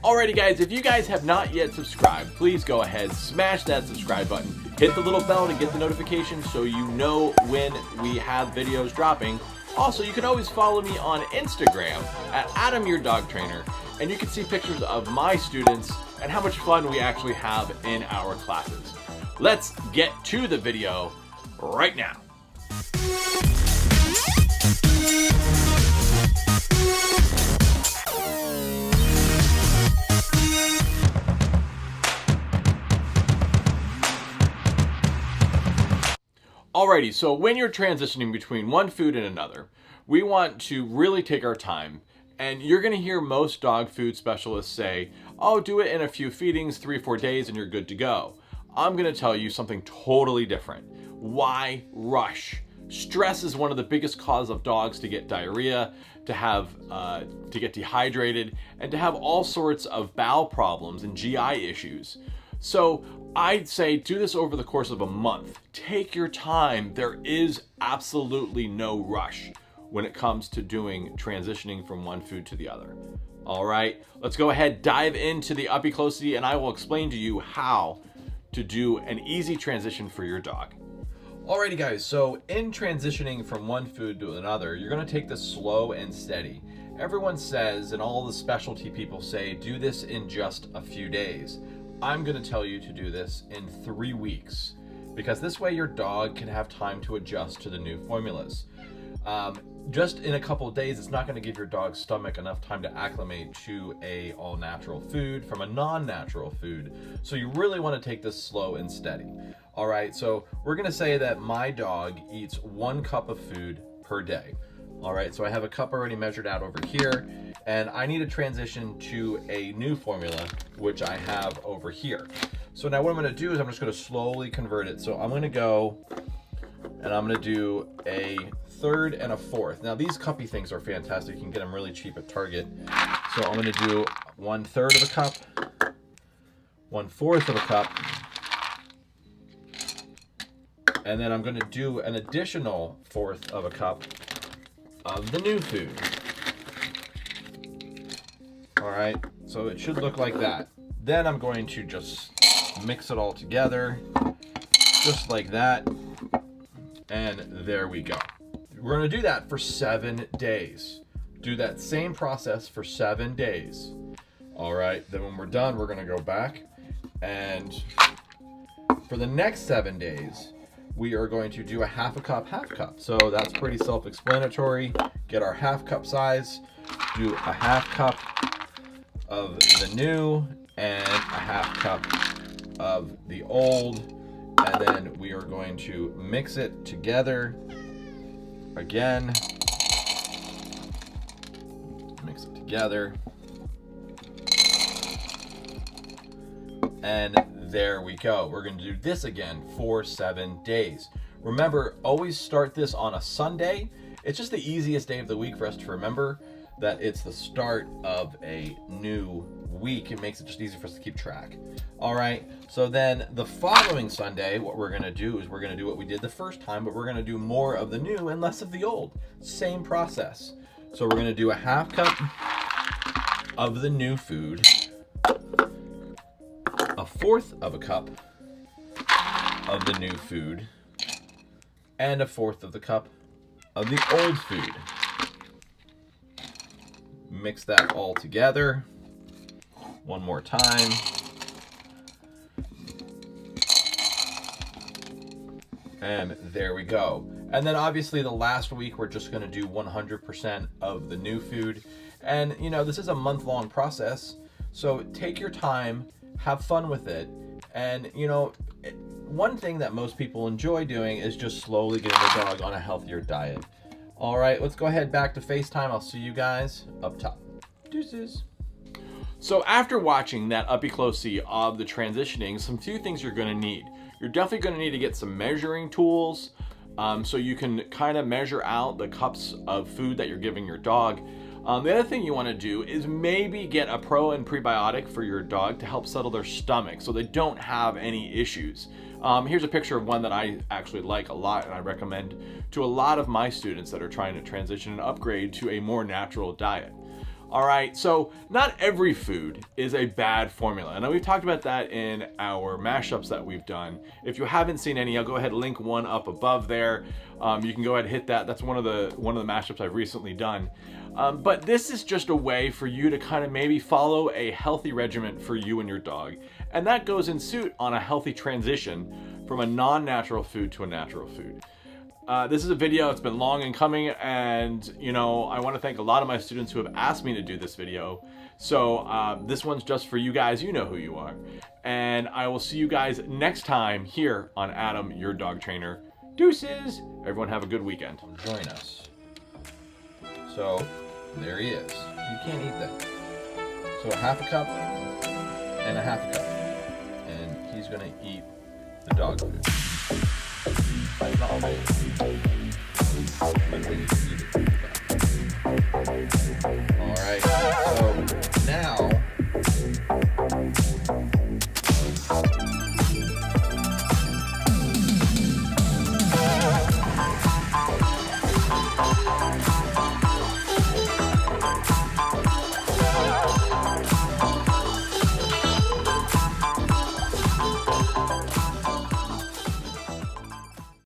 Alrighty guys, if you guys have not yet subscribed, please go ahead, smash that subscribe button, hit the little bell to get the notifications so you know when we have videos dropping. Also, you can always follow me on Instagram at AdamYourDogTrainer, and you can see pictures of my students and how much fun we actually have in our classes. Let's get to the video right now. Alrighty, so when you're transitioning between one food and another, we want to really take our time. And you're going to hear most dog food specialists say, oh, do it in a few feedings, 3 or 4 days, and you're good to go. I'm going to tell you something totally different. Why rush? Stress is one of the biggest causes of dogs to get diarrhea, to get dehydrated, and to have all sorts of bowel problems and GI issues. So I'd say do this over the course of a month. Take your time. There is absolutely no rush when it comes to transitioning from one food to the other. All right, let's go ahead, dive into the uppy closely, and I will explain to you how to do an easy transition for your dog. Alrighty guys, so in transitioning from one food to another, you're gonna take this slow and steady. Everyone says, and all the specialty people say, do this in just a few days. I'm gonna tell you to do this in 3 weeks, because this way your dog can have time to adjust to the new formulas. Just in a couple of days, it's not going to give your dog's stomach enough time to acclimate to a all-natural food from a non-natural food. So you really want to take this slow and steady. All right, so we're going to say that my dog eats 1 cup of food per day. All right, so I have a cup already measured out over here, and I need to transition to a new formula, which I have over here. So now what I'm going to do is I'm just going to slowly convert it. So I'm going to go and I'm going to do a 1/3 and a 1/4. Now these cuppy things are fantastic. You can get them really cheap at Target. So I'm going to do 1/3 of a cup, 1/4 of a cup, and then I'm going to do an additional 1/4 of a cup of the new food. All right, so it should look like that. Then I'm going to just mix it all together, just like that. And there we go. We're going to do that for 7 days. Do that same process for 7 days. All right, then when we're done, we're going to go back. And for the next 7 days, we are going to do a 1/2 cup, 1/2 cup. So that's pretty self-explanatory. Get our 1/2 cup size, do a 1/2 cup of the new and a 1/2 cup of the old. And then we are going to mix it together again. Mix it together. And there we go. We're going to do this again for 7 days. Remember, always start this on a Sunday. It's just the easiest day of the week for us to remember that it's the start of a new week. It makes it just easy for us to keep track. All right, so then the following Sunday, what we're gonna do is we're gonna do what we did the first time, but we're gonna do more of the new and less of the old. Same process. So we're gonna do a 1/2 cup of the new food, a 1/4 of a cup of the new food, and a 1/4 of the cup of the old food. Mix that all together one more time. And there we go. And then obviously the last week, we're just gonna do 100% of the new food. And you know, this is a month-long process. So take your time, have fun with it. And you know, one thing that most people enjoy doing is just slowly getting their dog on a healthier diet. All right, let's go ahead back to FaceTime. I'll see you guys up top. Deuces. So after watching that uppy closey of the transitioning, some few things you're gonna need. You're definitely gonna need to get some measuring tools so you can kind of measure out the cups of food that you're giving your dog. The other thing you want to do is maybe get a pro and prebiotic for your dog to help settle their stomach so they don't have any issues. Here's a picture of one that I actually like a lot and I recommend to a lot of my students that are trying to transition and upgrade to a more natural diet. All right, so not every food is a bad formula. And we've talked about that in our mashups that we've done. If you haven't seen any, I'll go ahead and link one up above there. You can go ahead and hit that. That's one of the mashups I've recently done. But this is just a way for you to kind of maybe follow a healthy regimen for you and your dog. And that goes in suit on a healthy transition from a non-natural food to a natural food. This is a video, it's been long in coming, and you know, I want to thank a lot of my students who have asked me to do this video. So this one's just for you guys, you know who you are. And I will see you guys next time here on Adam, your dog trainer. Deuces! Everyone have a good weekend. Join us. So, there he is. You can't eat that. So a half a cup and a half a cup. And he's gonna eat the dog food. Not all. Alright, so now